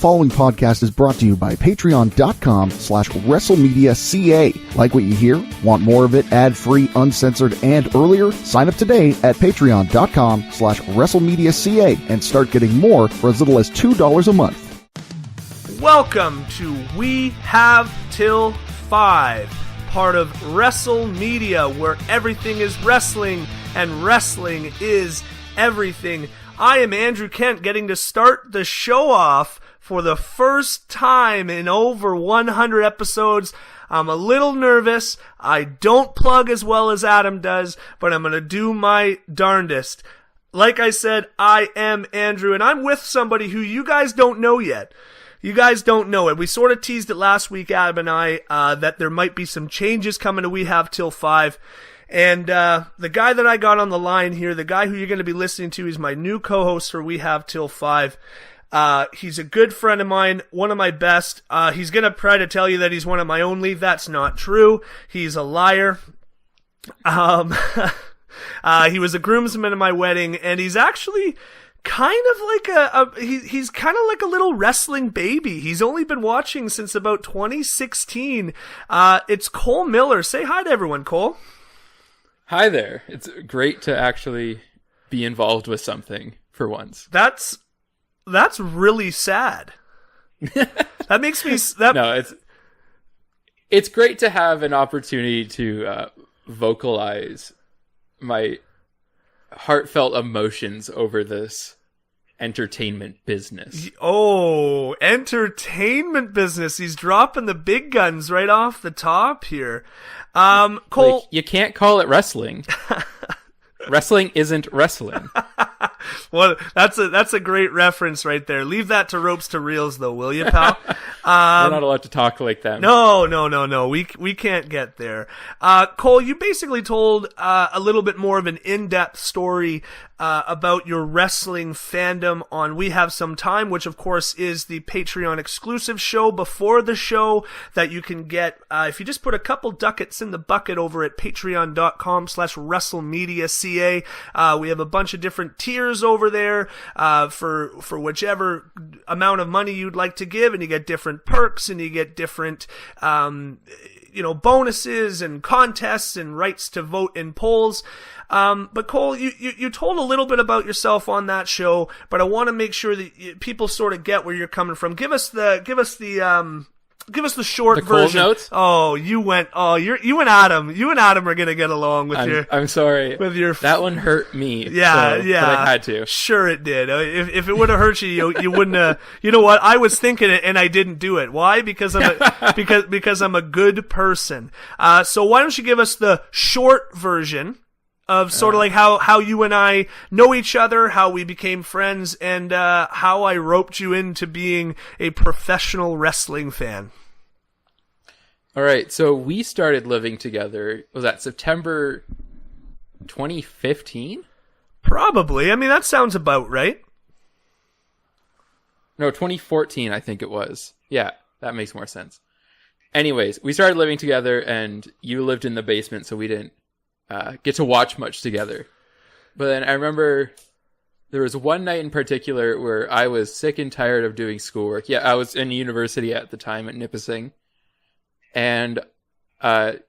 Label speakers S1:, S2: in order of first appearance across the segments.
S1: following podcast is brought to you by patreon.com/WrestleMedia.ca. Like what you hear? Want more of it ad-free, uncensored, and earlier? Sign up today at patreon.com/WrestleMedia.ca and start getting more for as little as $2 a month.
S2: Welcome to We Have Till 5, part of WrestleMedia, where everything is wrestling and wrestling is everything. I am Andrew Kent, getting to start the show off for the first time in over 100 episodes. I'm a little nervous. I don't plug as well as Adam does, but I'm going to do my darndest. Like I said, I am Andrew, and I'm with somebody who you guys don't know yet. You guys don't know it. We sort of teased it last week, Adam and I, that there might be some changes coming to We Have Till 5. And the guy that I got on the line here, the guy who you're going to be listening to, is my new co-host for We Have Till 5. He's a good friend of mine, one of my best. He's going to try to tell you that he's one of my only. That's not true. He's a liar. He was a groomsman at my wedding, and he's actually kind of like he's kind of like a little wrestling baby. He's only been watching since about 2016. It's Cole Miller. Say hi to everyone, Cole.
S3: Hi there. It's great to actually be involved with something for once.
S2: That's really sad. That makes me...
S3: No, it's great to have an opportunity to vocalize my heartfelt emotions over this entertainment business.
S2: Oh, entertainment business. He's dropping the big guns right off the top here. Cole,
S3: like, you can't call it wrestling. Wrestling isn't wrestling.
S2: Well, that's a great reference right there. Leave that to ropes to reels, though, will you, pal?
S3: We're not allowed to talk like that.
S2: No. We can't get there. Cole, you basically told a little bit more of an in-depth story about your wrestling fandom on We Have Some Time, which of course is the Patreon exclusive show before the show that you can get if you just put a couple ducats in the bucket over at patreon.com/WrestleMedia.ca. We have a bunch of different tiers over there for whichever amount of money you'd like to give, and you get different perks and you get different bonuses and contests and rights to vote in polls. But Cole, you told a little bit about yourself on that show, but I want to make sure that people sort of get where you're coming from. Give us the short version.
S3: Cold notes?
S2: You and Adam. You and Adam are gonna get along with
S3: I'm sorry.
S2: With your
S3: that one hurt me.
S2: Yeah.
S3: But I had to.
S2: Sure, it did. If it would have hurt you, you wouldn't have. You know what? I was thinking it and I didn't do it. Why? Because I'm a good person. So why don't you give us the short version of sort of like how you and I know each other, how we became friends, and how I roped you into being a professional wrestling fan.
S3: All right, so we started living together, was that September 2015?
S2: Probably. I mean, that sounds about right.
S3: No, 2014, I think it was. Yeah, that makes more sense. Anyways, we started living together, and you lived in the basement, so we didn't get to watch much together. But then I remember there was one night in particular where I was sick and tired of doing schoolwork. Yeah, I was in university at the time at Nipissing. And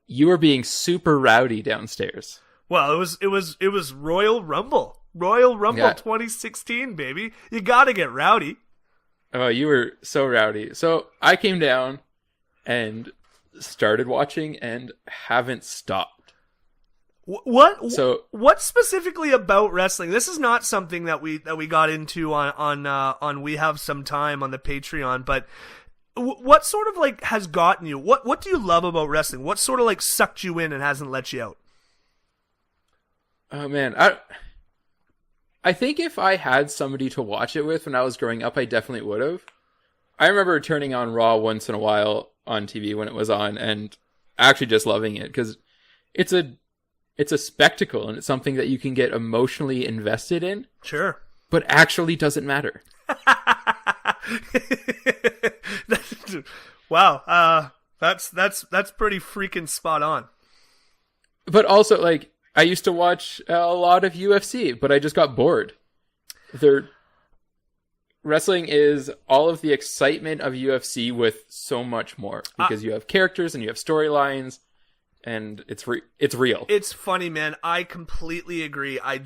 S3: you were being super rowdy downstairs.
S2: Well, it was Royal Rumble. Royal Rumble 2016, baby. You got to get rowdy.
S3: Oh, you were so rowdy. So I came down and started watching and haven't stopped.
S2: What specifically about wrestling? This is not something that we got into on We Have Some Time on the Patreon, but what sort of like has gotten you? What do you love about wrestling? What sort of like sucked you in and hasn't let you out?
S3: Oh man, I think if I had somebody to watch it with when I was growing up, I definitely would have. I remember turning on Raw once in a while on TV when it was on and actually just loving it because it's a spectacle and it's something that you can get emotionally invested in.
S2: Sure.
S3: But actually doesn't matter.
S2: Wow. That's pretty freaking spot on.
S3: But also, like, I used to watch a lot of UFC, but I just got bored. They're wrestling is all of the excitement of UFC with so much more, because you have characters and you have storylines, and it's real.
S2: It's funny, man. I completely agree. I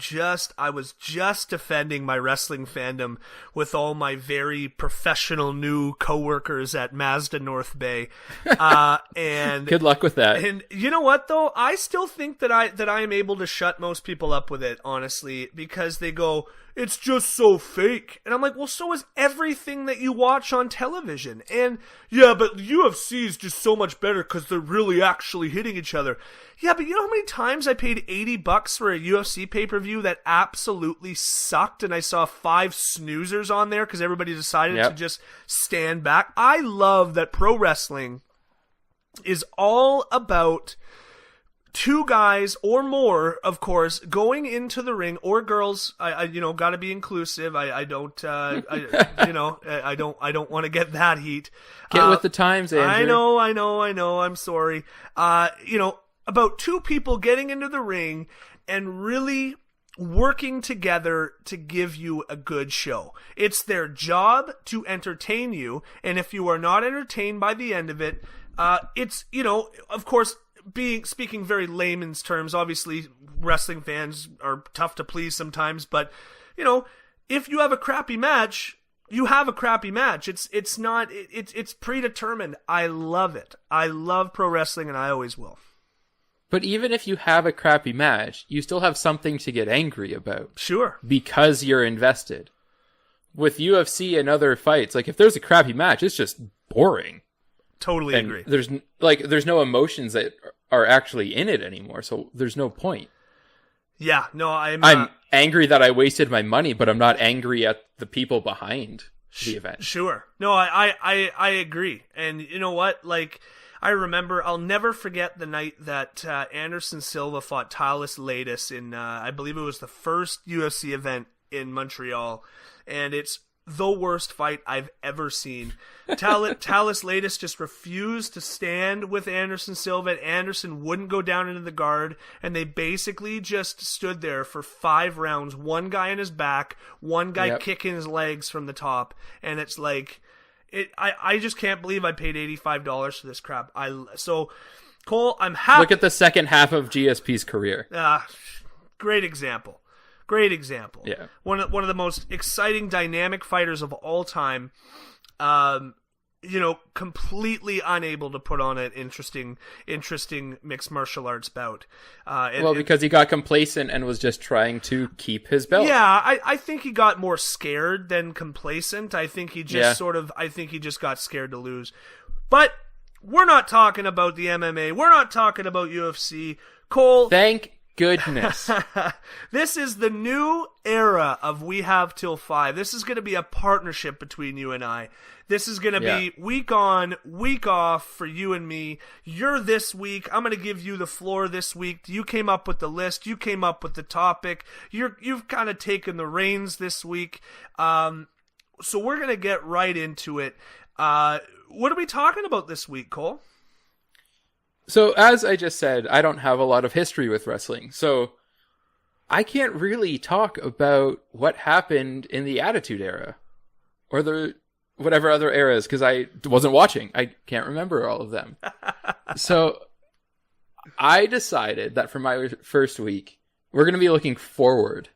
S2: was just defending my wrestling fandom with all my very professional new coworkers at Mazda North Bay. And
S3: good luck with that.
S2: And you know what though? I still think that I am able to shut most people up with it, honestly, because they go, it's just so fake. And I'm like, well, so is everything that you watch on television. And yeah, but UFC is just so much better because they're really actually hitting each other. Yeah, but you know how many times I paid $80 for a UFC pay-per-view that absolutely sucked, and I saw 5 snoozers on there because everybody decided to just stand back? I love that pro wrestling is all about two guys or more, of course, going into the ring, or girls. I got to be inclusive. I don't want to get that heat.
S3: Get with the times, Andrew.
S2: I know. I'm sorry. About two people getting into the ring and really working together to give you a good show. It's their job to entertain you, and if you are not entertained by the end of it, it's, of course, speaking very layman's terms, obviously wrestling fans are tough to please sometimes, but if you have a crappy match, you have a crappy match. It's predetermined. I love it. I love pro wrestling, and I always will.
S3: But even if you have a crappy match, you still have something to get angry about. Sure. Because you're invested. With UFC and other fights, like if there's a crappy match, it's just boring.
S2: Totally agree.
S3: There's no emotions that are actually in it anymore, so there's no point.
S2: Yeah, no, I'm
S3: angry that I wasted my money, but I'm not angry at the people behind the event.
S2: Sure. No, I agree. And you know what? Like, I remember, I'll never forget the night that Anderson Silva fought Talis Latis in, I believe it was the first UFC event in Montreal, and it's the worst fight I've ever seen. Talis Latis just refused to stand with Anderson Silva, and Anderson wouldn't go down into the guard, and they basically just stood there for 5 rounds, one guy on his back, one guy kicking his legs from the top, and it's like, I just can't believe I paid $85 for this crap. So, Cole, I'm happy.
S3: Look at the second half of GSP's career.
S2: Great example. Great example.
S3: Yeah.
S2: One of the most exciting, dynamic fighters of all time. Completely unable to put on an interesting mixed martial arts bout.
S3: Because he got complacent and was just trying to keep his belt.
S2: Yeah, I think he got more scared than complacent. I think he just got scared to lose. But we're not talking about the MMA. We're not talking about UFC. Cole,
S3: thank goodness.
S2: This is the new era of We Have Till 5. This is going to be a partnership between you and I. This is going to be week on, week off for you and me. You're this week. I'm going to give you the floor this week. You came up with the list. You came up with the topic. You've kind of taken the reins this week. So we're going to get right into it. What are we talking about this week, Cole?
S3: So, as I just said, I don't have a lot of history with wrestling, so I can't really talk about what happened in the Attitude Era, or the whatever other eras, because I wasn't watching. I can't remember all of them. So, I decided that for my first week, we're going to be looking forward.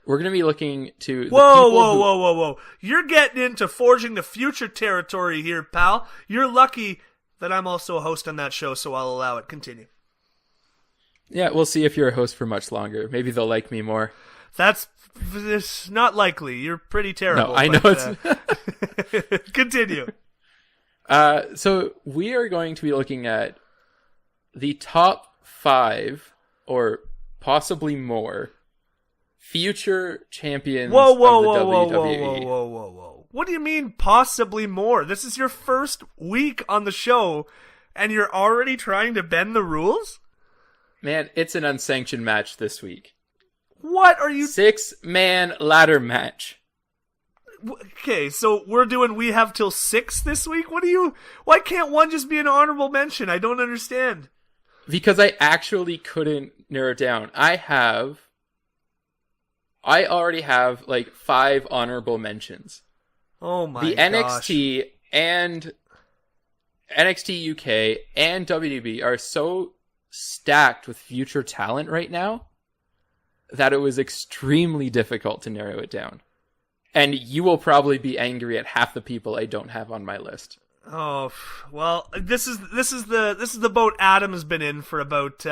S3: We're going to be looking to
S2: Whoa. You're getting into forging the future territory here, pal. You're lucky that I'm also a host on that show, so I'll allow it. Continue.
S3: Yeah, we'll see if you're a host for much longer. Maybe they'll like me more.
S2: It's not likely. You're pretty terrible.
S3: No, I know it's...
S2: Continue.
S3: So we are going to be looking at the top 5, or possibly more, future champions of the WWE.
S2: Whoa. What do you mean possibly more? This is your first week on the show, and you're already trying to bend the rules?
S3: Man, it's an unsanctioned match this week.
S2: What are you...
S3: 6-man ladder match.
S2: Okay, so we're doing We Have Till 6 this week? Why can't one just be an honorable mention? I don't understand.
S3: Because I actually couldn't narrow it down. I already have like 5 honorable mentions.
S2: Oh my
S3: The
S2: gosh.
S3: NXT UK and WWE are so stacked with future talent right now that it was extremely difficult to narrow it down. And you will probably be angry at half the people I don't have on my list.
S2: Oh, well, this is the boat Adam's been in for about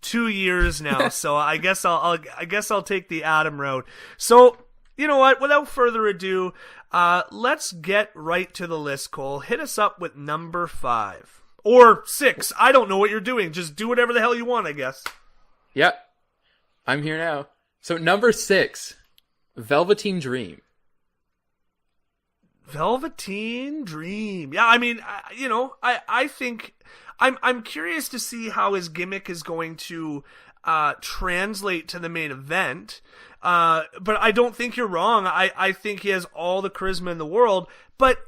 S2: 2 years now. So I guess I'll take the Adam route. So, you know what? Without further ado, let's get right to the list, Cole. Hit us up with number 5 or 6. I don't know what you're doing. Just do whatever the hell you want, I guess.
S3: Yep. I'm here now. So number 6, Velveteen Dream.
S2: Velveteen Dream. Yeah, I mean, I think I'm curious to see how his gimmick is going to translate to the main event. But I don't think you're wrong. I think he has all the charisma in the world, but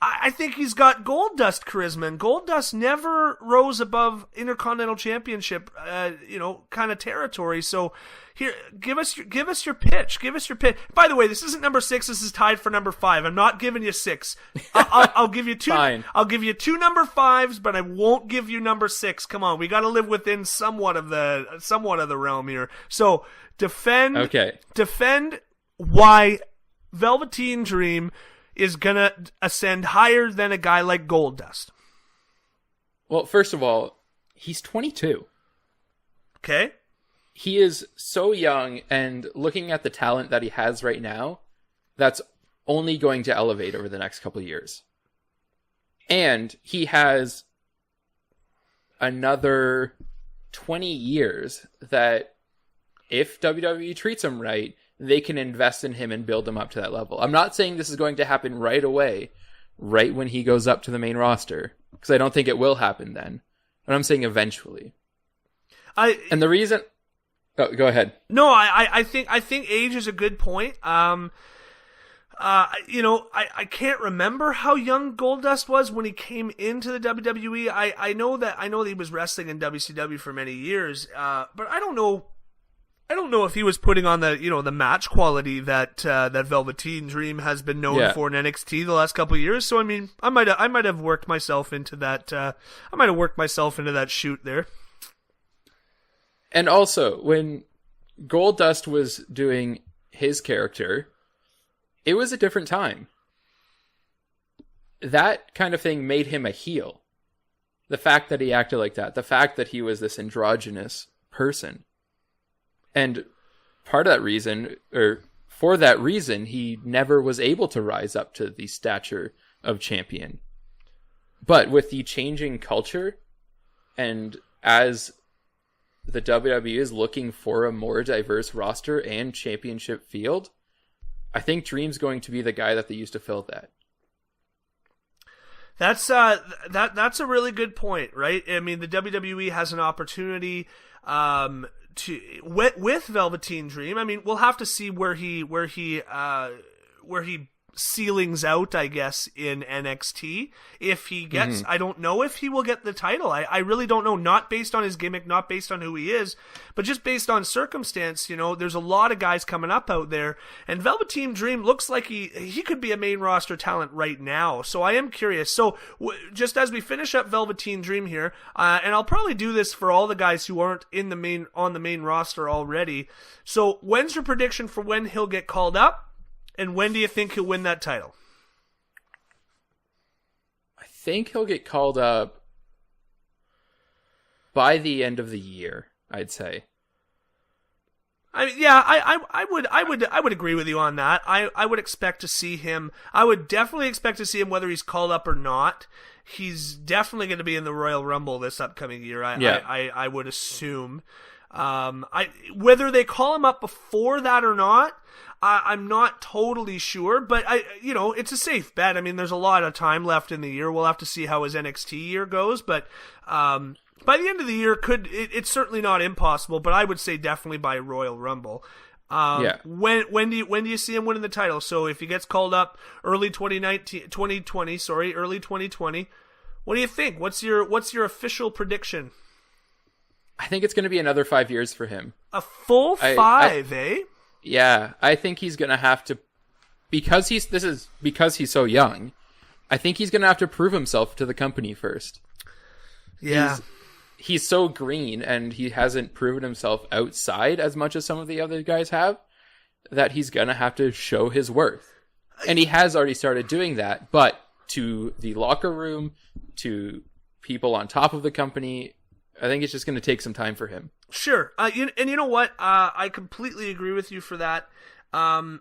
S2: I think he's got Goldust charisma, and Goldust never rose above Intercontinental Championship, kind of territory. So here, give us your pitch. Give us your pitch. By the way, this isn't number 6. This is tied for number 5. I'm not giving you 6. I'll give you 2.
S3: Fine.
S2: I'll give you 2 number 5s, but I won't give you number 6. Come on, we got to live within somewhat of the realm here. So defend why Velveteen Dream is gonna ascend higher than a guy like Goldust.
S3: Well, first of all, he's 22.
S2: Okay.
S3: He is so young, and looking at the talent that he has right now, that's only going to elevate over the next couple of years. And he has another 20 years that, if WWE treats him right, they can invest in him and build him up to that level. I'm not saying this is going to happen right away, right when he goes up to the main roster, because I don't think it will happen then. But I'm saying eventually. And the reason... Oh, go ahead.
S2: No, I think age is a good point. I can't remember how young Goldust was when he came into the WWE. I know that he was wrestling in WCW for many years, but I don't know if he was putting on the match quality that Velveteen Dream has been known for in NXT the last couple of years. So I mean, I might have worked myself into that. I might have worked myself into that shoot there.
S3: And also, when Goldust was doing his character, it was a different time. That kind of thing made him a heel. The fact that he acted like that, the fact that he was this androgynous person. And part of that reason, or for that reason, he never was able to rise up to the stature of champion. But with the changing culture, and as the WWE is looking for a more diverse roster and championship field, I think Dream's going to be the guy that they use to fill that.
S2: That's a really good point, right? I mean, the WWE has an opportunity with Velveteen Dream. I mean, we'll have to see where he ceilings out, I guess, in NXT. If he gets, I don't know if he will get the title. I really don't know, not based on his gimmick, not based on who he is, but just based on circumstance. There's a lot of guys coming up out there, and Velveteen Dream looks like he could be a main roster talent right now. So I am curious. So just as we finish up Velveteen Dream here, and I'll probably do this for all the guys who aren't on the main roster already. So when's your prediction for when he'll get called up? And when do you think he'll win that title?
S3: I think he'll get called up by the end of the year, I'd say.
S2: I would agree with you on that. I would expect to see him. I would definitely expect to see him whether he's called up or not. He's definitely going to be in the Royal Rumble this upcoming year. I would assume. Whether they call him up before that or not, I'm not totally sure, but it's a safe bet. I mean, there's a lot of time left in the year. We'll have to see how his NXT year goes, but by the end of the year, it's certainly not impossible. But I would say definitely by Royal Rumble. When do you see him winning the title? So if he gets called up early 2020, what do you think? What's your official prediction?
S3: I think it's going to be another 5 years for him.
S2: A full 5, eh?
S3: Yeah, I think he's going to have to because he's so young, I think he's going to have to prove himself to the company first.
S2: Yeah.
S3: He's so green, and he hasn't proven himself outside as much as some of the other guys have, that he's going to have to show his worth. And he has already started doing that, but to the locker room, to people on top of the company, I think it's just going to take some time for him.
S2: Sure. And you know what? I completely agree with you for that. I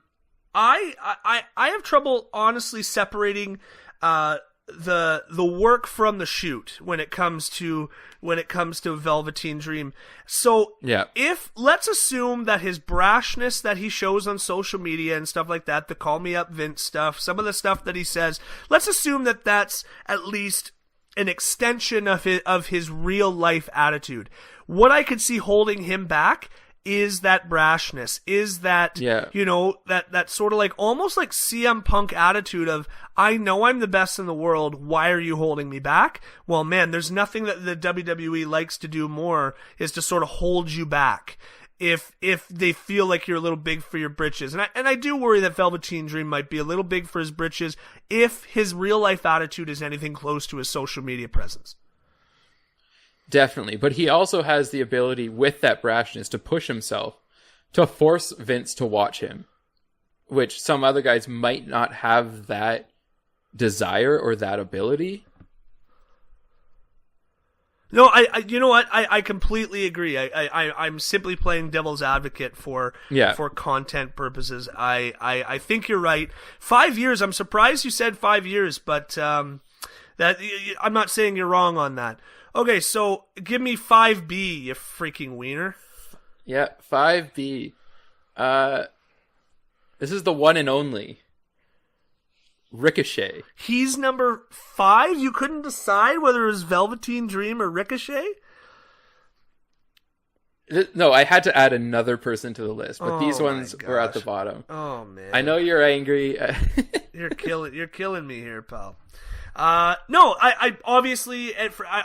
S2: have trouble honestly separating the work from the shoot when it comes to Velveteen Dream. So
S3: yeah,
S2: if let's assume that his brashness that he shows on social media and stuff like that, the call me up Vince stuff, some of the stuff that he says, let's assume that that's at least an extension of his real life attitude. What I could see holding him back is that brashness, is that, that sort of like almost like CM Punk attitude of, I know I'm the best in the world, why are you holding me back? Well, man, there's nothing that the WWE likes to do more is to sort of hold you back if they feel like you're a little big for your britches. And I do worry that Velveteen Dream might be a little big for his britches if his real life attitude is anything close to his social media presence.
S3: Definitely, but he also has the ability with that brashness to push himself, to force Vince to watch him, which some other guys might not have that desire or that ability.
S2: No, you know what? I completely agree. I'm simply playing devil's advocate for content purposes. I think you're right. 5 years. I'm surprised you said 5 years, but that I'm not saying you're wrong on that. Okay, so give me 5B, you freaking wiener.
S3: Yeah, 5B. This is the one and only Ricochet.
S2: He's number 5? You couldn't decide whether it was Velveteen Dream or Ricochet?
S3: No, I had to add another person to the list, but these ones were at the bottom.
S2: Oh, man.
S3: I know you're angry.
S2: You're killing me here, pal. No, I obviously,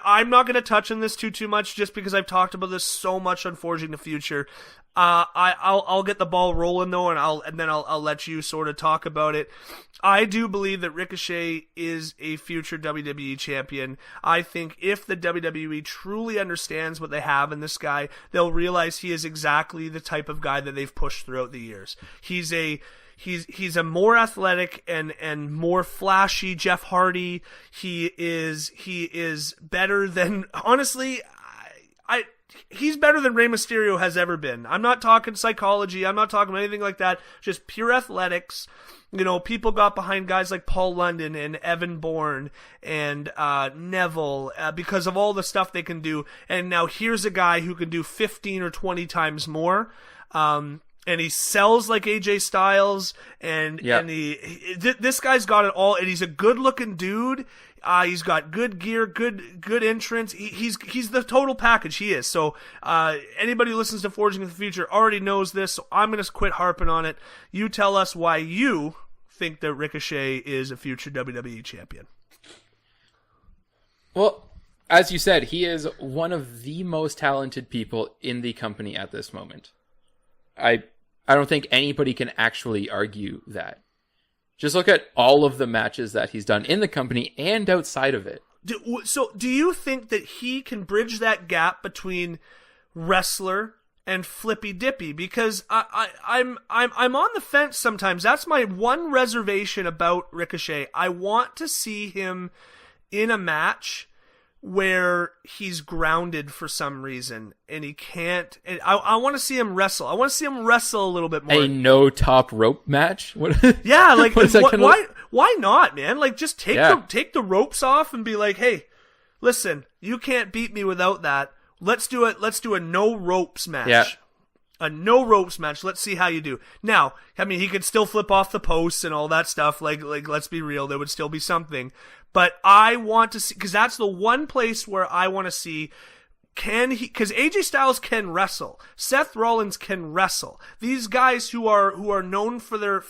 S2: I'm not going to touch on this too much just because I've talked about this so much on Forging the Future. I'll get the ball rolling though, and then I'll let you sort of talk about it. I do believe that Ricochet is a future WWE champion. I think if the WWE truly understands what they have in this guy, they'll realize he is exactly the type of guy that they've pushed throughout the years. He's a more athletic and more flashy Jeff Hardy. He is better than, honestly, he's better than Rey Mysterio has ever been. I'm not talking psychology. I'm not talking anything like that. Just pure athletics. You know, people got behind guys like Paul London and Evan Bourne and Neville because of all the stuff they can do. And now here's a guy who can do 15 or 20 times more. And he sells like AJ Styles, and this guy's got it all, and he's a good-looking dude. He's got good gear, good entrance. He's the total package. He is. So anybody who listens to Forging the Future already knows this. So I'm gonna quit harping on it. You tell us why you think that Ricochet is a future WWE champion.
S3: Well, as you said, he is one of the most talented people in the company at this moment. I don't think anybody can actually argue that. Just look at all of the matches that he's done in the company and outside of it.
S2: So do you think that he can bridge that gap between wrestler and flippy dippy? Because I'm on the fence sometimes. That's my one reservation about Ricochet. I want to see him in a match where he's grounded for some reason and he can't. And I want to see him wrestle. I want to see him wrestle a little bit more.
S3: A no top rope match? What?
S2: Yeah, like why not, man? Like just take the ropes off and be like, hey, listen, you can't beat me without that. Let's do it. Let's do a no ropes match.
S3: Yeah.
S2: A no ropes match. Let's see how you do. Now, I mean, he could still flip off the posts and all that stuff. Like let's be real, there would still be something. But I want to see, because that's the one place where I want to see, can he, because AJ Styles can wrestle, Seth Rollins can wrestle. These guys who are known for their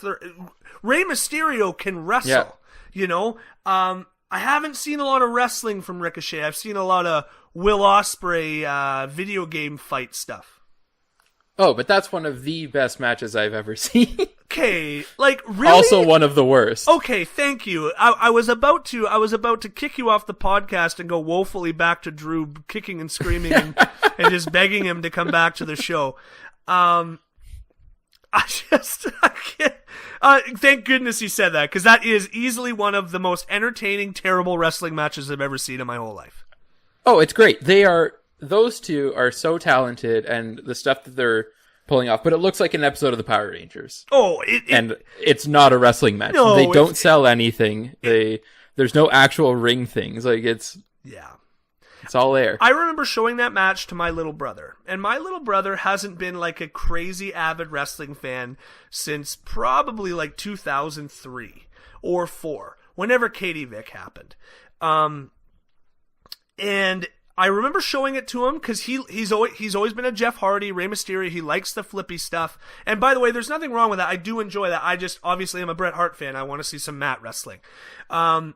S2: Rey Mysterio can wrestle.
S3: Yeah.
S2: You know, I haven't seen a lot of wrestling from Ricochet. I've seen a lot of Will Ospreay video game fight stuff.
S3: Oh, but that's one of the best matches I've ever seen.
S2: Okay, like really?
S3: Also one of the worst.
S2: Okay, thank you. I was about to kick you off the podcast and go woefully back to Drew kicking and screaming and just begging him to come back to the show. I can't. Thank goodness he said that, because that is easily one of the most entertaining, terrible wrestling matches I've ever seen in my whole life.
S3: Oh, it's great. Those two are so talented, and the stuff that they're pulling off, but it looks like an episode of the Power Rangers.
S2: Oh,
S3: and it's not a wrestling match.
S2: No,
S3: they don't sell anything. There's no actual ring things. Like it's all there.
S2: I remember showing that match to my little brother, and my little brother hasn't been like a crazy avid wrestling fan since probably like 2003 or 4, whenever Katie Vick happened. And I remember showing it to him because he's always been a Jeff Hardy, Rey Mysterio. He likes the flippy stuff. And by the way, there's nothing wrong with that. I do enjoy that. I just obviously am a Bret Hart fan. I want to see some mat wrestling. I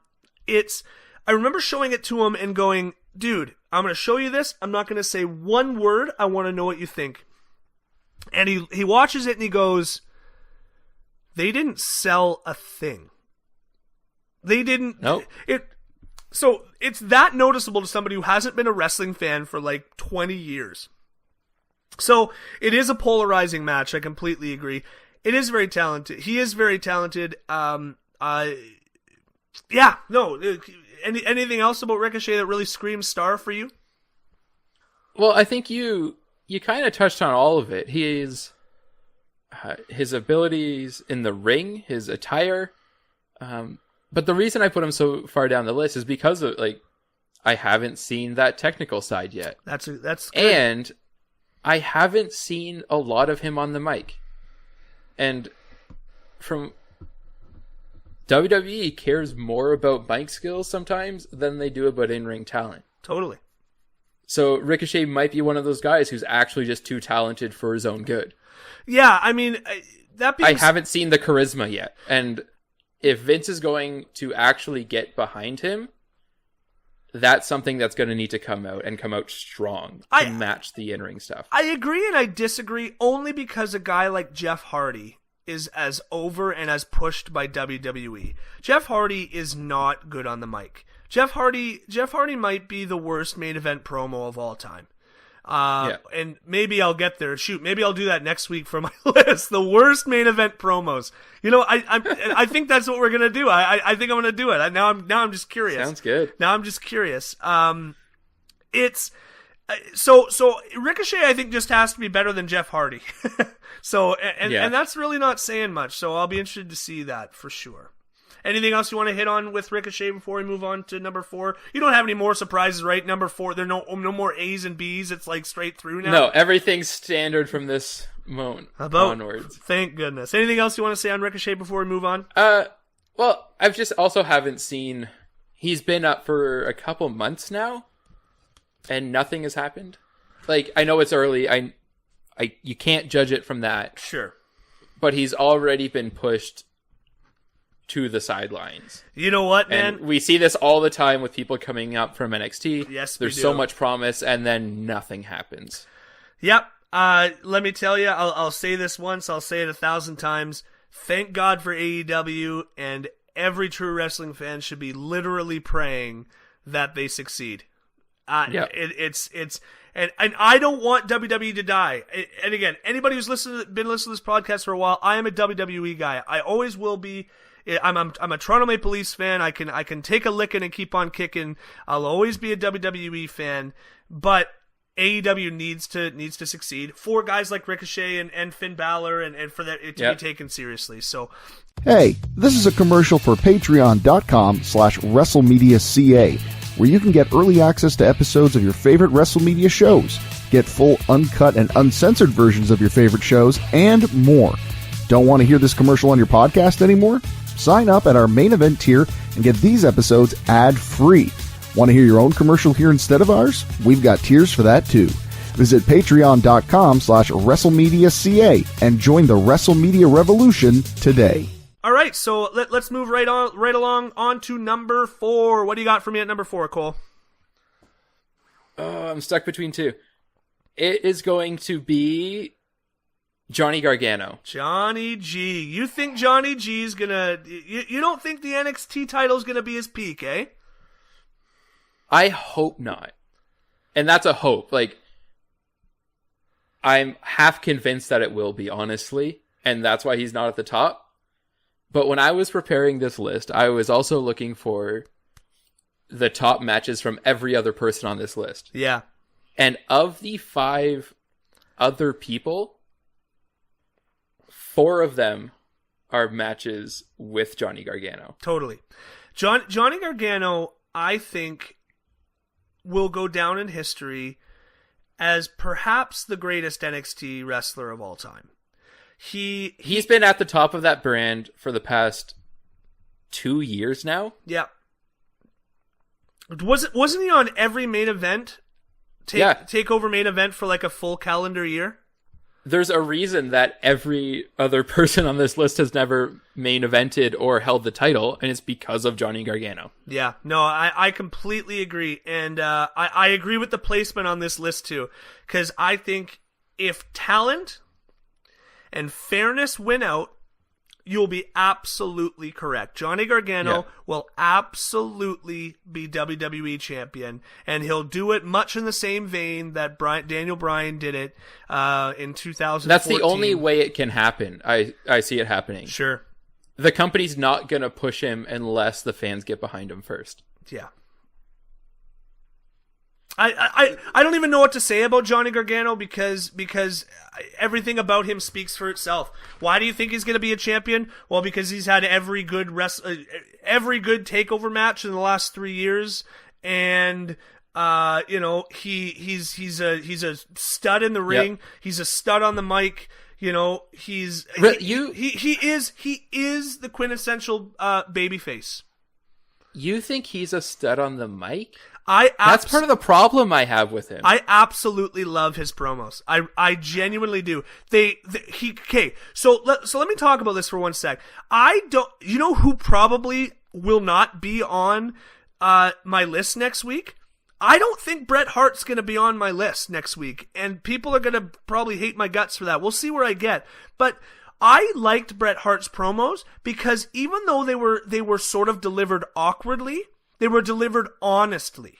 S2: remember showing it to him and going, dude, I'm going to show you this. I'm not going to say one word. I want to know what you think. And he watches it and he goes, they didn't sell a thing. They didn't.
S3: Nope.
S2: So it's that noticeable to somebody who hasn't been a wrestling fan for like 20 years. So it is a polarizing match. I completely agree. It is very talented. He is very talented. Anything else about Ricochet that really screams star for you?
S3: Well, I think you kind of touched on all of it. His abilities in the ring, his attire. But the reason I put him so far down the list is because of I haven't seen that technical side yet.
S2: That's good.
S3: And I haven't seen a lot of him on the mic. And from WWE cares more about mic skills sometimes than they do about in-ring talent.
S2: Totally.
S3: So Ricochet might be one of those guys who's actually just too talented for his own good.
S2: Yeah, I mean,
S3: I haven't seen the charisma yet. And if Vince is going to actually get behind him, that's something that's going to need to come out strong to match the in-ring stuff.
S2: I agree and I disagree only because a guy like Jeff Hardy is as over and as pushed by WWE. Jeff Hardy is not good on the mic. Jeff Hardy might be the worst main event promo of all time. And maybe I'll get there. Shoot, maybe I'll do that next week for my list. The worst main event promos. You know, I think that's what we're gonna do. I think I'm gonna do it. Now I'm just curious.
S3: Sounds good.
S2: Now I'm just curious. It's so Ricochet I think just has to be better than Jeff Hardy. And that's really not saying much. So I'll be interested to see that for sure. Anything else you want to hit on with Ricochet before we move on to number 4? You don't have any more surprises, right? Number 4, there are no more A's and B's. It's like straight through now.
S3: No, everything's standard from this moment onwards.
S2: Thank goodness. Anything else you want to say on Ricochet before we move on?
S3: Well, I've just also haven't seen. He's been up for a couple months now, and nothing has happened. Like, I know it's early. You can't judge it from that.
S2: Sure.
S3: But he's already been pushed to the sidelines.
S2: You know what, man?
S3: And we see this all the time with people coming up from NXT.
S2: Yes,
S3: there's so much promise, and then nothing happens.
S2: Yep. Let me tell you, I'll say this once, I'll say it 1,000 times. Thank God for AEW, and every true wrestling fan should be literally praying that they succeed. It's and I don't want WWE to die. And again, anybody who's been listening to this podcast for a while, I am a WWE guy. I always will be. I'm a Toronto Maple Leafs fan. I can take a licking and keep on kicking. I'll always be a WWE fan, but AEW needs to succeed for guys like Ricochet and Finn Balor and for that it to be taken seriously. So,
S1: hey, this is a commercial for Patreon.com/WrestleMedia.ca, where you can get early access to episodes of your favorite WrestleMedia shows, get full uncut and uncensored versions of your favorite shows, and more. Don't want to hear this commercial on your podcast anymore? Sign up at our main event tier and get these episodes ad-free. Want to hear your own commercial here instead of ours? We've got tiers for that too. Visit patreon.com/WrestleMedia.ca and join the WrestleMedia revolution today.
S2: All right, so let's move right along on to number 4. What do you got for me at number 4, Cole?
S3: I'm stuck between 2. It is going to be Johnny Gargano.
S2: Johnny G. You think Johnny G's gonna... You don't think the NXT title's gonna be his peak, eh?
S3: I hope not. And that's a hope. Like, I'm half convinced that it will be, honestly. And that's why he's not at the top. But when I was preparing this list, I was also looking for the top matches from every other person on this list.
S2: Yeah. And
S3: of the 5 other people... 4 of them are matches with Johnny Gargano.
S2: Totally. Johnny Gargano, I think, will go down in history as perhaps the greatest NXT wrestler of all time. He's
S3: been at the top of that brand for the past 2 years now.
S2: Yeah. Wasn't he on every main event? Takeover main event for like a full calendar year?
S3: There's a reason that every other person on this list has never main evented or held the title, and it's because of Johnny Gargano.
S2: Yeah, no, I completely agree. And I agree with the placement on this list, too. Because I think if talent and fairness win out, you'll be absolutely correct. Johnny Gargano will absolutely be WWE champion, and he'll do it much in the same vein that Daniel Bryan did it in 2014.
S3: That's the only way it can happen. I see it happening.
S2: Sure.
S3: The company's not going to push him unless the fans get behind him first.
S2: Yeah. I don't even know what to say about Johnny Gargano because everything about him speaks for itself. Why do you think he's going to be a champion? Well, because he's had every good takeover match in the last 3 years, and he's a stud in the ring. Yep. He's a stud on the mic. He is the quintessential babyface.
S3: You think he's a stud on the mic?
S2: That's
S3: part of the problem I have with him.
S2: I absolutely love his promos. I genuinely do. So let me talk about this for 1 sec. You know who probably will not be on my list next week? I don't think Bret Hart's going to be on my list next week, and people are going to probably hate my guts for that. We'll see where I get. But I liked Bret Hart's promos because even though they were sort of delivered awkwardly, they were delivered honestly.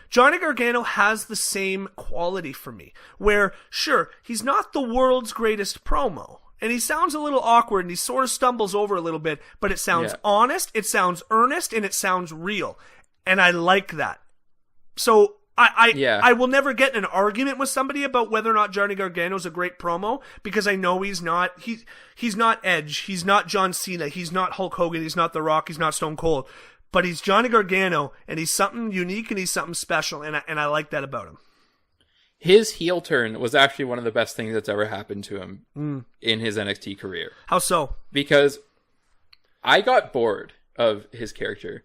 S2: Johnny Gargano has the same quality for me, where, sure, he's not the world's greatest promo, and he sounds a little awkward, and he sort of stumbles over a little bit, but it sounds honest, it sounds earnest, and it sounds real, and I like that. So I will never get in an argument with somebody about whether or not Johnny Gargano's a great promo, because I know he's not Edge, he's not John Cena, he's not Hulk Hogan, he's not The Rock, he's not Stone Cold. But he's Johnny Gargano, and he's something unique, and he's something special, and I like that about him.
S3: His heel turn was actually one of the best things that's ever happened to him in his NXT career.
S2: How so?
S3: Because I got bored of his character.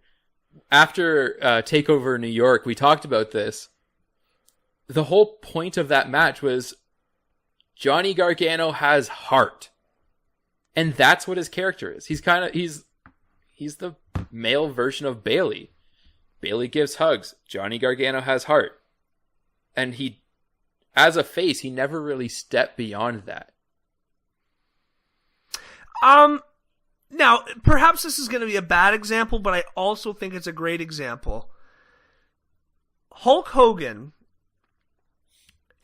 S3: After TakeOver New York, we talked about this. The whole point of that match was Johnny Gargano has heart. And that's what his character is. He's the male version of Bayley. Bayley gives hugs. Johnny Gargano has heart. And he, as a face, he never really stepped beyond that.
S2: Now, perhaps this is going to be a bad example, but I also think it's a great example. Hulk Hogan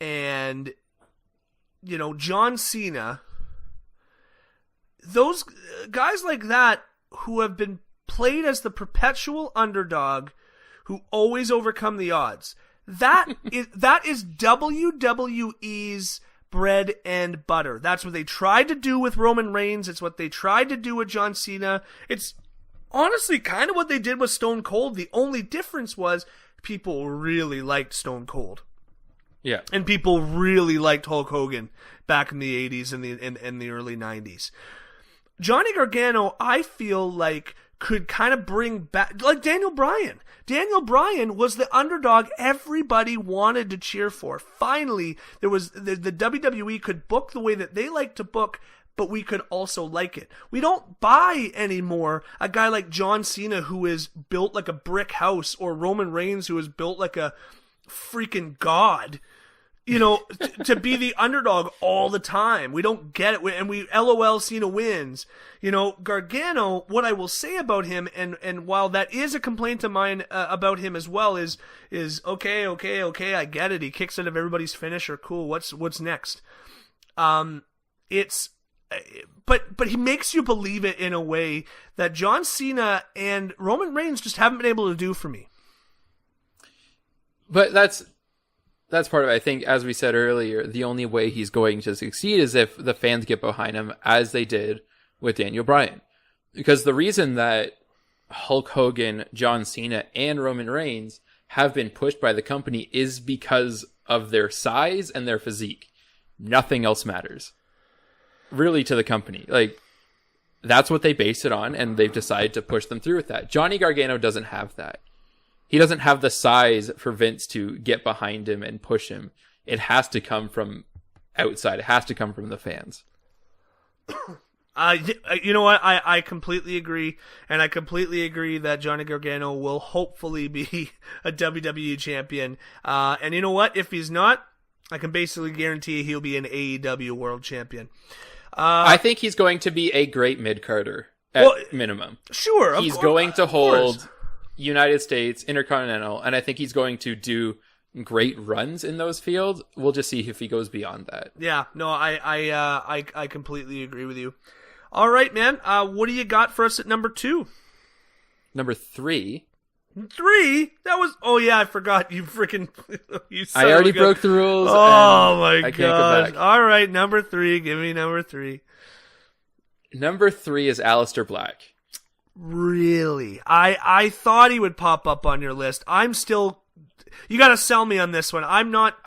S2: and, John Cena, those guys like that who have been played as the perpetual underdog who always overcome the odds. That is WWE's bread and butter. That's what they tried to do with Roman Reigns. It's what they tried to do with John Cena. It's honestly kind of what they did with Stone Cold. The only difference was people really liked Stone Cold.
S3: Yeah.
S2: And people really liked Hulk Hogan back in the 80s and the early 90s. Johnny Gargano, I feel like, could kind of bring back, like Daniel Bryan. Daniel Bryan was the underdog everybody wanted to cheer for. Finally, there was the WWE could book the way that they like to book, but we could also like it. We don't buy anymore a guy like John Cena who is built like a brick house, or Roman Reigns who is built like a freaking god. to be the underdog all the time. We don't get it. And we LOL Cena wins. Gargano, what I will say about him, and while that is a complaint of mine about him as well, is okay, I get it. He kicks out of everybody's finisher. Cool. What's next? But he makes you believe it in a way that John Cena and Roman Reigns just haven't been able to do for me.
S3: But that's part of it. I think, as we said earlier, the only way he's going to succeed is if the fans get behind him, as they did with Daniel Bryan. Because the reason that Hulk Hogan, John Cena, and Roman Reigns have been pushed by the company is because of their size and their physique. Nothing else matters, really, to the company. Like, that's what they base it on, and they've decided to push them through with that. Johnny Gargano doesn't have that. He doesn't have the size for Vince to get behind him and push him. It has to come from outside. It has to come from the fans.
S2: You know what? I completely agree. And I completely agree that Johnny Gargano will hopefully be a WWE champion. And you know what? If he's not, I can basically guarantee he'll be an AEW world champion.
S3: I think he's going to be a great mid-carder at minimum.
S2: Sure.
S3: He's going to hold United States, Intercontinental, and I think he's going to do great runs in those fields. We'll just see if he goes beyond that.
S2: Yeah, no, I completely agree with you. All right, man. What do you got for us at number 2?
S3: Number 3.
S2: 3? That was. Oh yeah, I forgot. You freaking.
S3: I already broke the rules.
S2: Oh my god!
S3: I can't go back.
S2: All right, number 3. Give me number 3.
S3: Number 3 is Aleister Black.
S2: Really? I thought he would pop up on your list. I'm still. You got to sell me on this one. I am not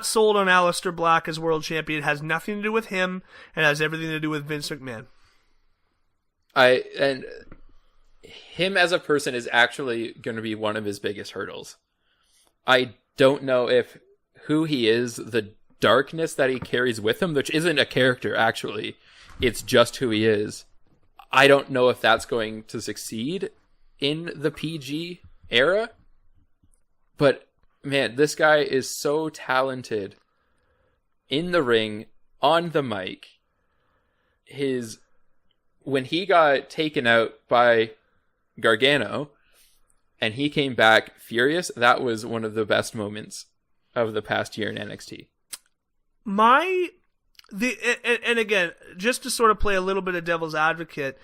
S2: sold on Aleister Black as world champion. It has nothing to do with him. It has everything to do with Vince McMahon.
S3: And him as a person is actually going to be one of his biggest hurdles. I don't know if who he is, the darkness that he carries with him, which isn't a character actually, it's just who he is. I don't know if that's going to succeed in the PG era. But, man, this guy is so talented in the ring, on the mic. When he got taken out by Gargano, and he came back furious, that was one of the best moments of the past year in NXT.
S2: And again, just to sort of play a little bit of devil's advocate,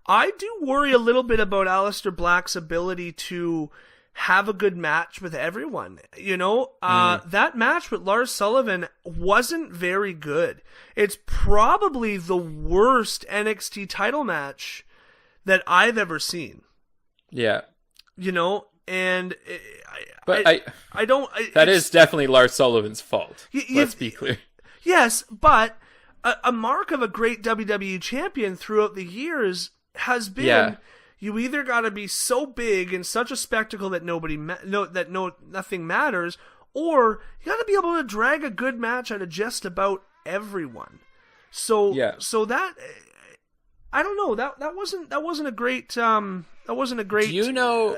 S2: I do worry a little bit about Aleister Black's ability to have a good match with everyone. That match with Lars Sullivan wasn't very good. It's probably the worst NXT title match that I've ever seen.
S3: Yeah.
S2: And
S3: I don't. That is definitely Lars Sullivan's fault. Let's be clear.
S2: Yes, but a mark of a great WWE champion throughout the years has been you either got to be so big and such a spectacle that nothing matters, or you got to be able to drag a good match out of just about everyone. So that I don't know, that wasn't a great. Do
S3: you know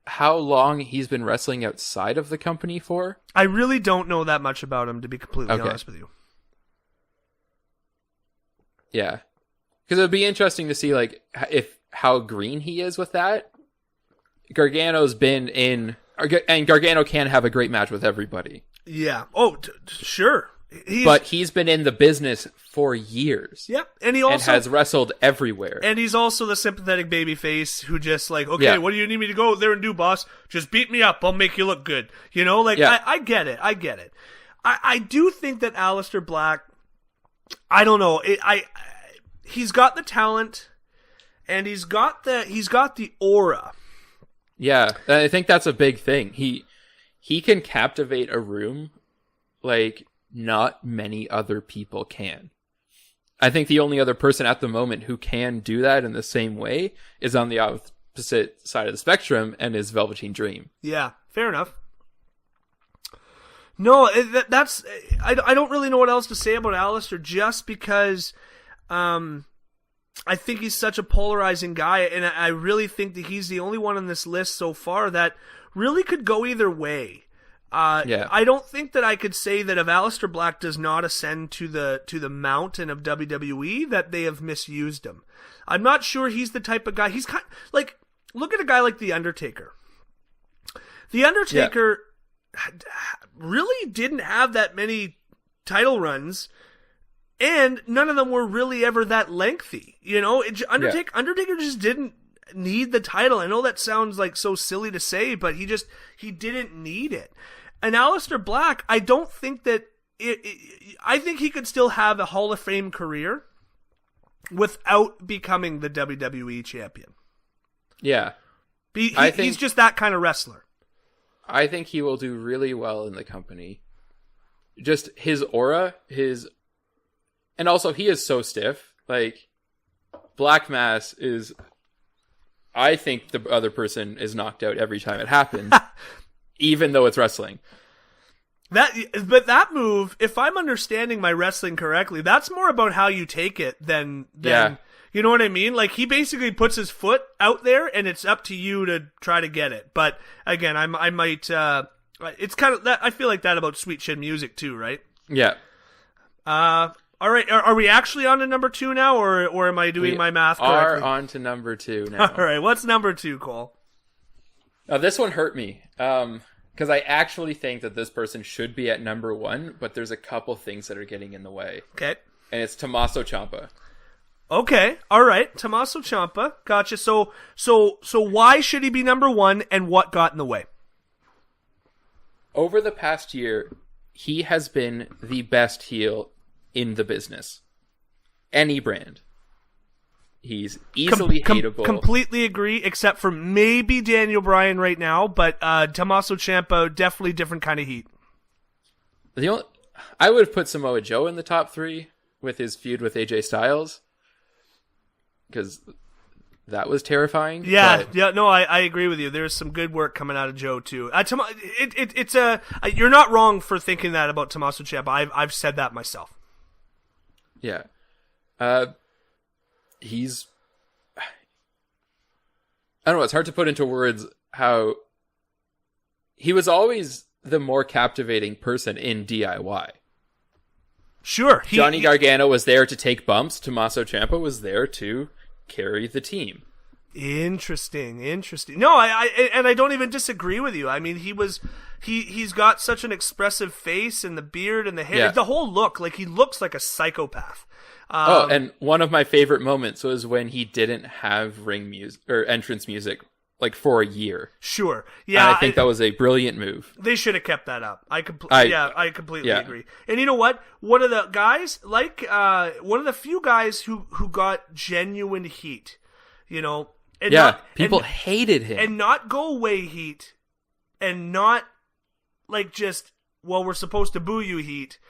S3: how long he's been wrestling outside of the company for?
S2: I really don't know that much about him, to be completely honest with you.
S3: Yeah, because it would be interesting to see how green he is with that. Gargano's been in, and Gargano can have a great match with everybody.
S2: Yeah. Oh, sure.
S3: But he's been in the business for years.
S2: Yep, and he also
S3: has wrestled everywhere.
S2: And he's also the sympathetic baby face who just what do you need me to go there and do, boss? Just beat me up. I'll make you look good. I get it. I do think that Aleister Black, I don't know. He's got the talent, and he's got the aura.
S3: Yeah, I think that's a big thing. He can captivate a room like not many other people can. I think the only other person at the moment who can do that in the same way is on the opposite side of the spectrum, and is Velveteen Dream.
S2: Yeah, fair enough. No, that's I don't really know what else to say about Aleister, just because I think he's such a polarizing guy, and I really think that he's the only one on this list so far that really could go either way. I don't think that I could say that if Aleister Black does not ascend to the mountain of WWE, that they have misused him. I'm not sure he's the type of guy. He's kind like, look at a guy like The Undertaker. The Undertaker really didn't have that many title runs, and none of them were really ever that lengthy. You know, Undertaker just didn't need the title. I know that sounds like so silly to say, but he didn't need it. And Aleister Black, I don't think that I think he could still have a Hall of Fame career without becoming the WWE champion.
S3: Yeah.
S2: He's just that kind of wrestler.
S3: I think he will do really well in the company. Just his aura, and also he is so stiff. Like, Black Mass is, I think the other person is knocked out every time it happens, even though it's wrestling.
S2: But that move, if I'm understanding my wrestling correctly, that's more about how you take it than you know what I mean? Like, he basically puts his foot out there, and it's up to you to try to get it. But again, I might. It's kind of that. I feel like that about Sweet Chin Music too, right?
S3: Yeah.
S2: All right. Are we actually on to number 2 now, or am I doing my math correctly?
S3: We are on to number 2 now.
S2: All right. What's number 2, Cole?
S3: This one hurt me. Because I actually think that this person should be at number 1, but there's a couple things that are getting in the way.
S2: Okay.
S3: And it's Tommaso Ciampa.
S2: Okay, all right, Tommaso Ciampa, gotcha. So why should he be number 1, and what got in the way?
S3: Over the past year, he has been the best heel in the business. Any brand. He's easily hateable.
S2: Completely agree, except for maybe Daniel Bryan right now, but Tommaso Ciampa, definitely different kind of heat.
S3: I would have put Samoa Joe in the top 3 with his feud with AJ Styles. Because that was terrifying.
S2: Yeah, no, I agree with you. There's some good work coming out of Joe too. You're not wrong for thinking that about Tommaso Ciampa. I've said that myself.
S3: Yeah, he's. I don't know. It's hard to put into words how he was always the more captivating person in DIY.
S2: Sure,
S3: Johnny Gargano was there to take bumps. Tommaso Ciampa was there to carry the team.
S2: Interesting. No, I don't even disagree with you. I mean, he's got such an expressive face, and the beard and the hair, the whole look. Like, he looks like a psychopath.
S3: And one of my favorite moments was when he didn't have ring music or entrance music like for a year.
S2: Sure. Yeah.
S3: And I think that was a brilliant move.
S2: They should have kept that up. I completely agree. And you know what? One of the guys, one of the few guys who got genuine heat, you know, and
S3: people hated him.
S2: And not go away heat, and not like just, well, we're supposed to boo you heat.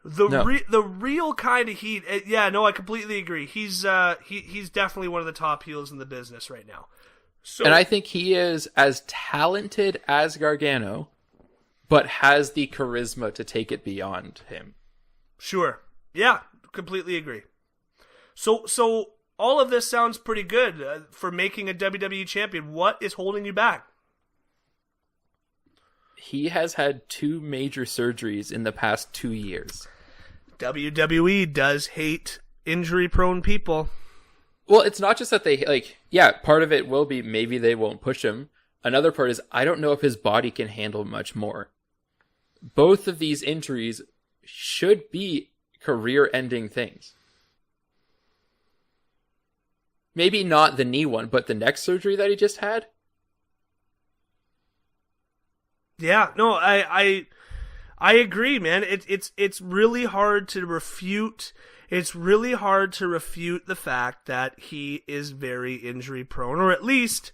S2: The real kind of heat. I completely agree. He's definitely one of the top heels in the business right now. So,
S3: and I think he is as talented as Gargano, but has the charisma to take it beyond him.
S2: Sure. Yeah, completely agree. So all of this sounds pretty good for making a WWE champion. What is holding you back?
S3: He has had 2 major surgeries in the past 2 years.
S2: WWE does hate injury-prone people.
S3: Well, it's not just that they, part of it will be maybe they won't push him. Another part is I don't know if his body can handle much more. Both of these injuries should be career-ending things. Maybe not the knee one, but the neck surgery that he just had?
S2: Yeah, no, I agree, man. It's really hard to refute. It's really hard to refute the fact that he is very injury prone, or at least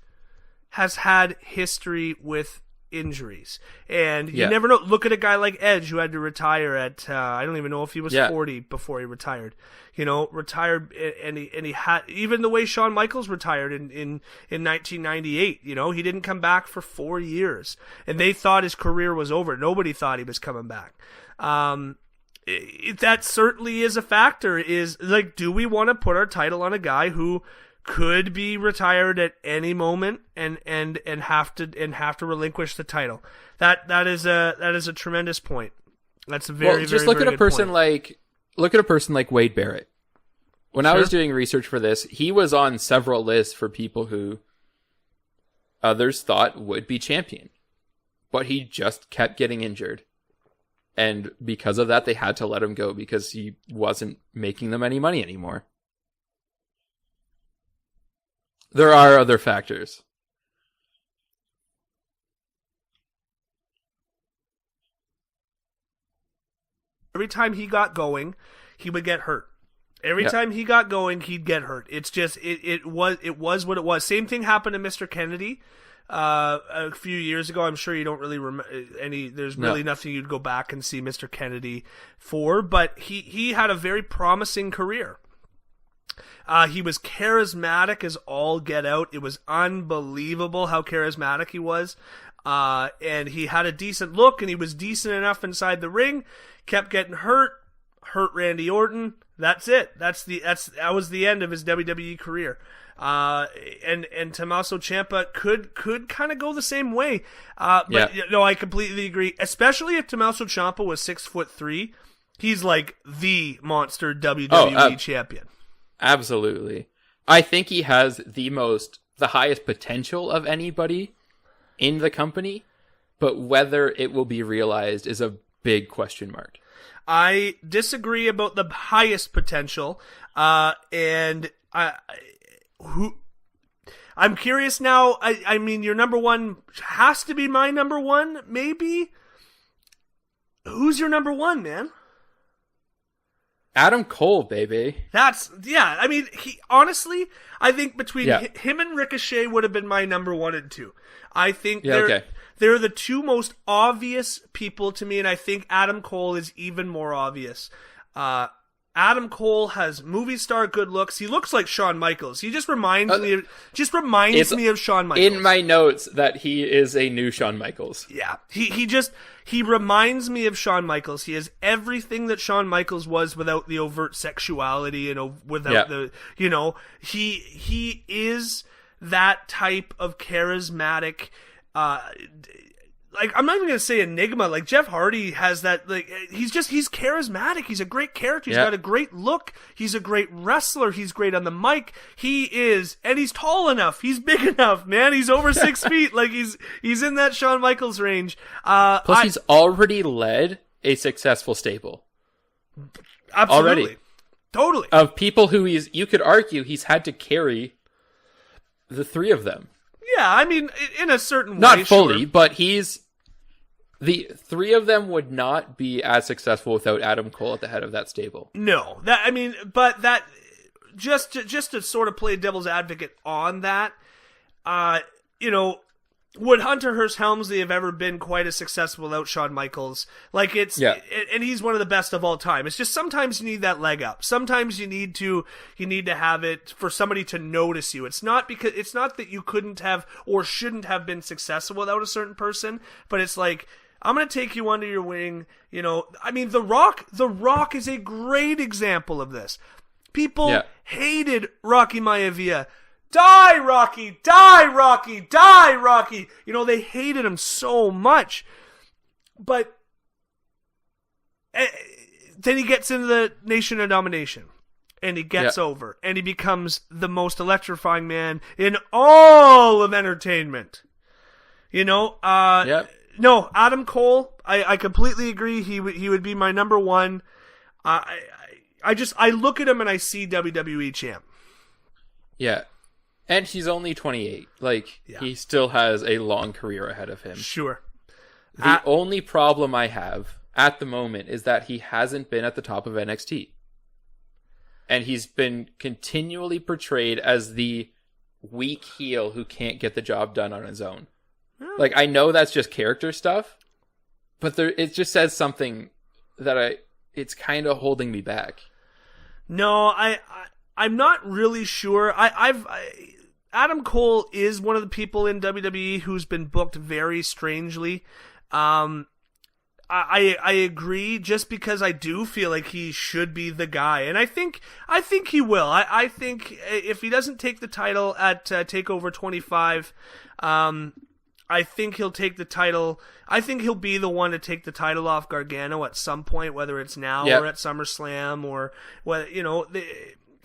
S2: has had history with injuries. And you never know. Look at a guy like Edge, who had to retire at I don't even know if he was 40 before he retired. You know, retired, and he had, even the way Shawn Michaels retired in 1998. You know, he didn't come back for 4 years, and they thought his career was over. Nobody thought he was coming back. That certainly is a factor. Is like, do we want to put our title on a guy who could be retired at any moment and have to relinquish the title. That is a tremendous point. That's a very
S3: just
S2: very,
S3: look
S2: very
S3: at a
S2: good
S3: person
S2: point.
S3: look at a person like Wade Barrett. When I
S2: Sure.
S3: was doing research for this, he was on several lists for people who others thought would be champion, but he just kept getting injured. And because of that, they had to let him go because he wasn't making them any money anymore. There are other factors.
S2: Every time he got going, he would get hurt. Every
S3: Yeah.
S2: time he got going, he'd get hurt. It's just it was what it was. Same thing happened to Mr. Kennedy a few years ago. I'm sure you don't really there's really nothing you'd go back and see Mr. Kennedy for, but he had a very promising career. He was charismatic as all get out. It was unbelievable how charismatic he was. And he had a decent look, and he was decent enough inside the ring. Kept getting hurt Randy Orton. That's it. That was the end of his WWE career. And Tommaso Ciampa could kind of go the same way. But no, I completely agree. Especially if Tommaso Ciampa was 6'3", he's like the monster WWE champion.
S3: Absolutely. I think he has the highest potential of anybody in the company, but whether it will be realized is a big question mark.
S2: I disagree about the highest potential, and I'm curious now. I mean, your number one has to be my number one, maybe. Who's your number one, man?
S3: Adam Cole, baby.
S2: I mean, I think between him and Ricochet would have been my number 1 and 2. I think they're the two most obvious people to me, and I think Adam Cole is even more obvious. Adam Cole has movie star good looks. He looks like Shawn Michaels. He just reminds me of Shawn Michaels.
S3: In my notes that he is a new Shawn Michaels.
S2: Yeah. He reminds me of Shawn Michaels. He has everything that Shawn Michaels was without the overt sexuality and without he is that type of charismatic like, I'm not even going to say enigma. Like, Jeff Hardy has that, like, he's charismatic. He's a great character. He's got a great look. He's a great wrestler. He's great on the mic. And he's tall enough. He's big enough, man. He's over 6 feet. Like, he's in that Shawn Michaels range.
S3: Plus, he's already led a successful stable.
S2: Absolutely.
S3: Already.
S2: Totally.
S3: Of people who you could argue he's had to carry the three of them.
S2: Yeah, I mean, in a certain way.
S3: Not fully,
S2: sure.
S3: but the three of them would not be as successful without Adam Cole at the head of that stable.
S2: No, just to sort of play devil's advocate on that, would Hunter Hearst Helmsley have ever been quite as successful without Shawn Michaels? Like, and he's one of the best of all time. It's just sometimes you need that leg up. Sometimes you need to have it for somebody to notice you. It's not that you couldn't have or shouldn't have been successful without a certain person, but it's like, I'm going to take you under your wing. I mean, The Rock is a great example of this. People hated Rocky Maivia. Die, Rocky! Die, Rocky! Die, Rocky! They hated him so much. But then he gets into the Nation of Domination. And he gets over. And he becomes the most electrifying man in all of entertainment. No, Adam Cole, I completely agree. He would be my number 1. I look at him and I see WWE champ.
S3: Yeah. And he's only 28. Like, he still has a long career ahead of him.
S2: Sure.
S3: The only problem I have at the moment is that he hasn't been at the top of NXT. And he's been continually portrayed as the weak heel who can't get the job done on his own. Like, I know that's just character stuff, but it just says something that it's kind of holding me back. No,
S2: I'm not really sure. Adam Cole is one of the people in WWE who's been booked very strangely. I I agree, just because I do feel like he should be the guy, and I think he will. I think if he doesn't take the title at TakeOver 25, I think he'll take the title. I think he'll be the one to take the title off Gargano at some point, whether it's now or at SummerSlam, or whether,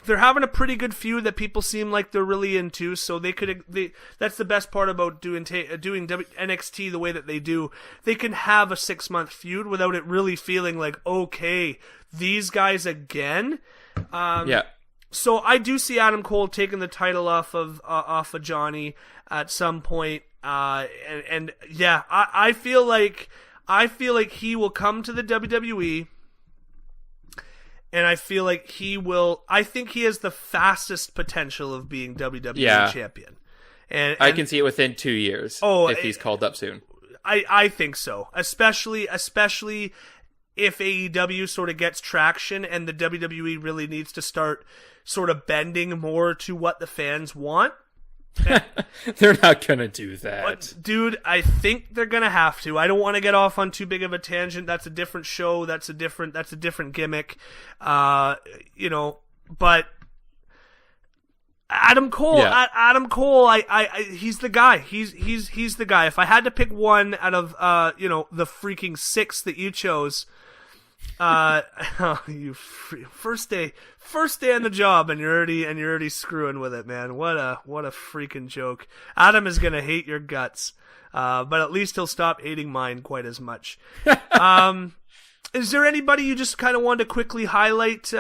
S2: they're having a pretty good feud that people seem like they're really into. So that's the best part about doing NXT the way that they do. They can have a 6-month feud without it really feeling like, okay, these guys again. So I do see Adam Cole taking the title off of Johnny at some point. I feel like he will come to the WWE, and I feel like I think he has the fastest potential of being WWE champion. And
S3: I can see it within 2 years if he's called up soon.
S2: I think so, especially if AEW sort of gets traction and the WWE really needs to start sort of bending more to what the fans want.
S3: They're not gonna do that.
S2: But, dude, I think they're gonna have to. I don't want to get off on too big of a tangent. That's a different show. That's a different gimmick. But Adam Cole, he's the guy. He's the guy. If I had to pick one out of the freaking 6 that you chose, first day on the job, and you're already screwing with it, man. What a freaking joke. Adam is gonna hate your guts, but at least he'll stop hating mine quite as much. Is there anybody you just kind of wanted to quickly highlight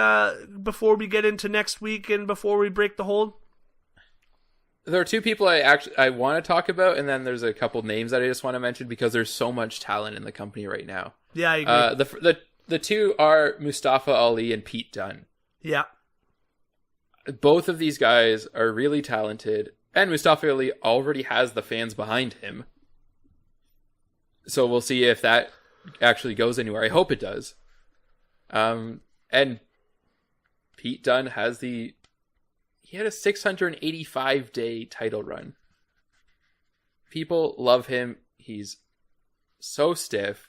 S2: before we get into next week and before we break the hold?
S3: There are 2 people I want to talk about, and then there's a couple names that I just want to mention because there's so much talent in the company right now.
S2: Yeah, I agree.
S3: The 2 are Mustafa Ali and Pete Dunne.
S2: Yeah.
S3: Both of these guys are really talented, and Mustafa Ali already has the fans behind him. So we'll see if that actually goes anywhere. I hope it does. And Pete Dunne he had a 685-day title run. People love him. He's so stiff.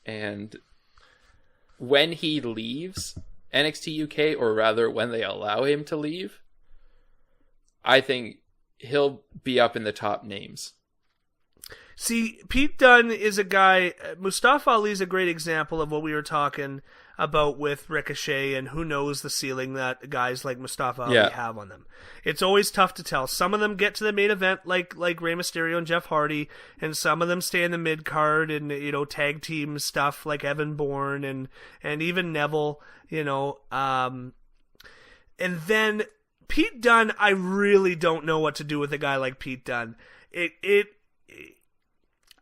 S3: And when he leaves NXT UK, or rather when they allow him to leave, I think he'll be up in the top names.
S2: See, Pete Dunne is a guy. Mustafa Ali's a great example of what we were talking about with Ricochet, and who knows the ceiling that guys like Mustafa Ali have on them. It's always tough to tell. Some of them get to the main event like Rey Mysterio and Jeff Hardy, and some of them stay in the mid card and tag team stuff like Evan Bourne and even Neville, and then Pete Dunne, I really don't know what to do with a guy like Pete Dunne.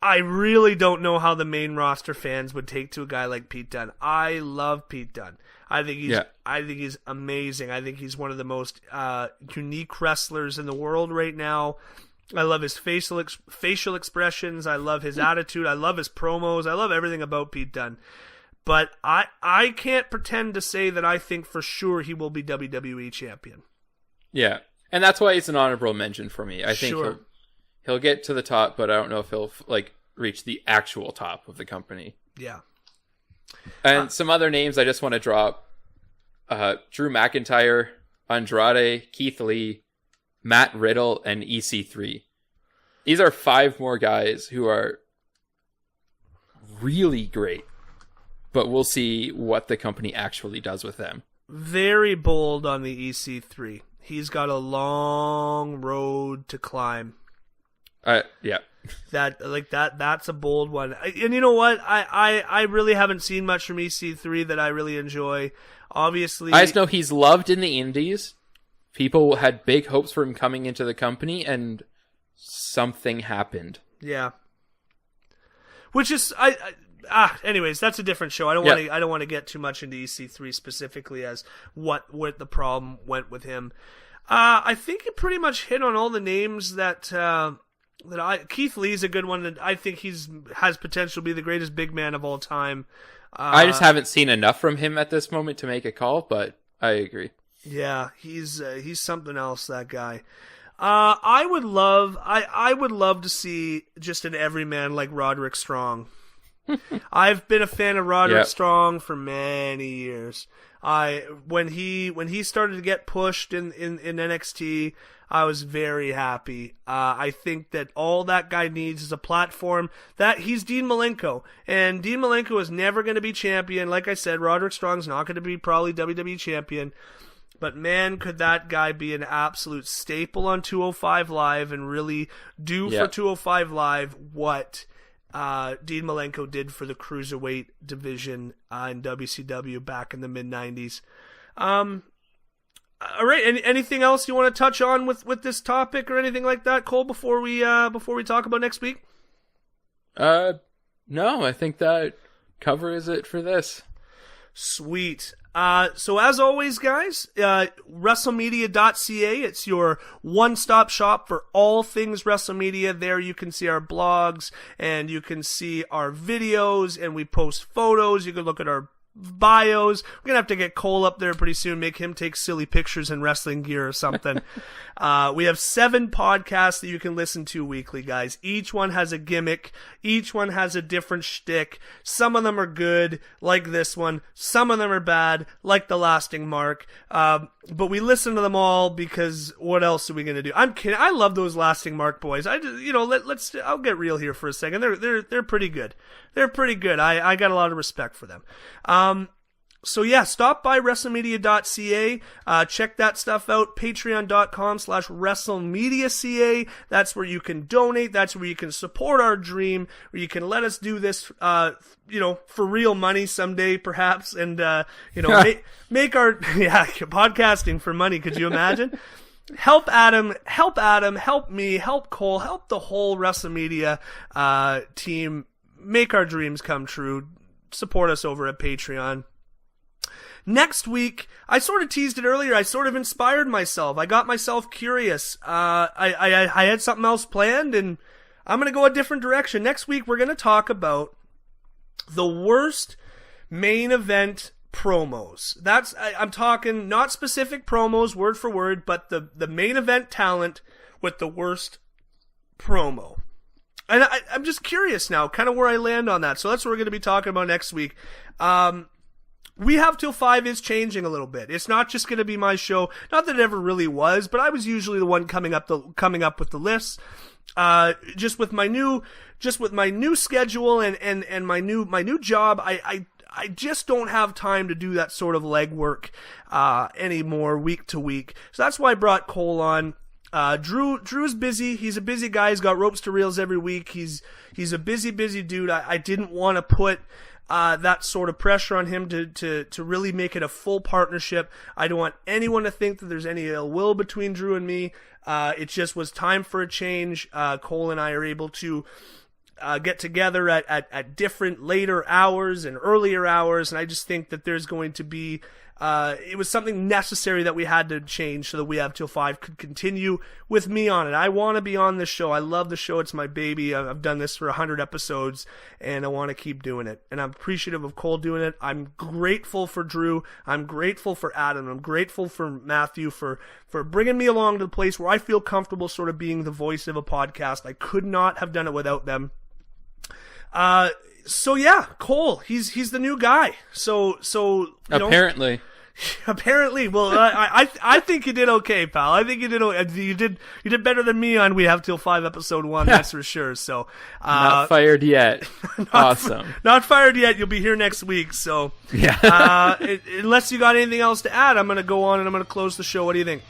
S2: I really don't know how the main roster fans would take to a guy like Pete Dunne. I love Pete Dunne. I think he's amazing. I think he's one of the most unique wrestlers in the world right now. I love his facial expressions. I love his attitude. I love his promos. I love everything about Pete Dunne. But I can't pretend to say that I think for sure he will be WWE champion.
S3: Yeah, and that's why it's an honorable mention for me. I think he'll get to the top, but I don't know if he'll reach the actual top of the company.
S2: Yeah.
S3: And some other names I just want to drop: Drew McIntyre, Andrade, Keith Lee, Matt Riddle, and EC3. These are 5 more guys who are really great, but we'll see what the company actually does with them.
S2: Very bold on the EC3. He's got a long road to climb.
S3: Yeah.
S2: That's a bold one. And you know what? I really haven't seen much from EC3 that I really enjoy. Obviously,
S3: I just know he's loved in the indies. People had big hopes for him coming into the company, and something happened.
S2: Yeah. Which is anyways, that's a different show. I don't want to get too much into EC3 specifically as what the problem went with him. I think you pretty much hit on all the names that Keith Lee's a good one, and I think has potential to be the greatest big man of all time.
S3: I just haven't seen enough from him at this moment to make a call, but I agree.
S2: Yeah, he's something else, that guy. I would love to see just an everyman like Roderick Strong. I've been a fan of Roderick
S3: Yep.
S2: Strong for many years. When he started to get pushed in NXT, I was very happy. I think that all that guy needs is a platform. That he's Dean Malenko, and Dean Malenko is never going to be champion. Like I said, Roderick Strong's not going to be probably WWE champion. But man, could that guy be an absolute staple on 205 Live and really do for 205 Live what Dean Malenko did for the Cruiserweight division in WCW back in the mid-90s. All right, anything else you want to touch on with this topic or anything like that, Cole, before we talk about next week?
S3: No, I think that covers it for this.
S2: Sweet. So as always, guys, WrestleMedia.ca, it's your one-stop shop for all things WrestleMedia. There you can see our blogs, and you can see our videos, and we post photos. You can look at our bios. We're going to have to get Cole up there pretty soon, make him take silly pictures in wrestling gear or something. We have 7 podcasts that you can listen to weekly, guys. Each one has a gimmick. Each one has a different shtick. Some of them are good, like this one. Some of them are bad, like The Lasting Mark. But we listen to them all because what else are we going to do? I'm kidding. I love those Lasting Mark boys. I'll get real here for a second. They're pretty good. They're pretty good. I got a lot of respect for them. So yeah, stop by WrestleMedia.ca, check that stuff out, patreon.com/WrestleMedia.ca, that's where you can donate, that's where you can support our dream, where you can let us do this, for real money someday, perhaps, and, make our, podcasting for money, could you imagine? Help Adam, help me, help Cole, help the whole WrestleMedia, team, make our dreams come true, support us over at Patreon. Next week, I sort of teased it earlier, I sort of inspired myself. I got myself curious. I had something else planned, and I'm going to go a different direction. Next week, we're going to talk about the worst main event promos. I'm talking not specific promos, word for word, but the main event talent with the worst promo. And I'm just curious now, kind of where I land on that. So that's what we're going to be talking about next week. We Have Till 5 is changing a little bit. It's not just going to be my show. Not that it ever really was, but I was usually the one coming up with the lists. Just with my new schedule and my new job, I just don't have time to do that sort of legwork anymore week to week. So that's why I brought Cole on. Drew's busy. He's a busy guy. He's got ropes to reels every week. He's a busy dude. I didn't want to put that sort of pressure on him to really make it a full partnership. I don't want anyone to think that there's any ill will between Drew and me. It just was time for a change. Cole and I are able to get together at different later hours and earlier hours, and I just think that there's going to be it was something necessary that we had to change so that We Have Till 5 could continue with me on it. I want to be on this show. I love the show. It's my baby. I've done this for 100 episodes, and I want to keep doing it. And I'm appreciative of Cole doing it. I'm grateful for Drew. I'm grateful for Adam. I'm grateful for Matthew for bringing me along to the place where I feel comfortable sort of being the voice of a podcast. I could not have done it without them. So yeah, Cole, he's the new guy. So
S3: apparently.
S2: Apparently, well, I think you did okay, pal. I think you did better than me on We Have Till 5 episode 1. That's for sure. So
S3: not fired yet. Awesome.
S2: Not fired yet. You'll be here next week. So
S3: yeah.
S2: Unless you got anything else to add, I'm going to go on and I'm going to close the show. What do you think?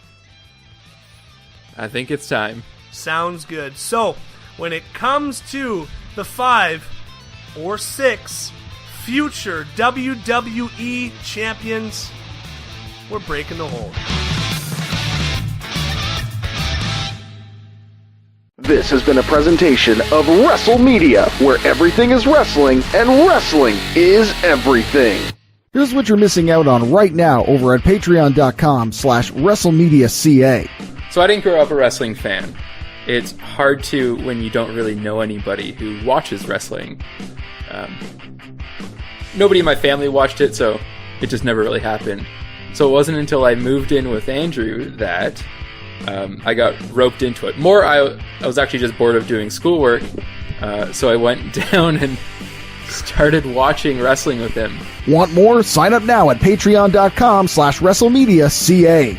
S3: I think it's time.
S2: Sounds good. So when it comes to the 5 or 6 future WWE champions, we're breaking the hold.
S1: This has been a presentation of WrestleMedia, where everything is wrestling and wrestling is everything. Here's what you're missing out on right now over at patreon.com/WrestleMedia.ca.
S3: So I didn't grow up a wrestling fan. It's hard to when you don't really know anybody who watches wrestling. Nobody in my family watched it, so it just never really happened. So it wasn't until I moved in with Andrew that I got roped into it. I was actually just bored of doing schoolwork, so I went down and started watching wrestling with him.
S1: Want more? Sign up now at patreon.com/WrestleMedia.ca.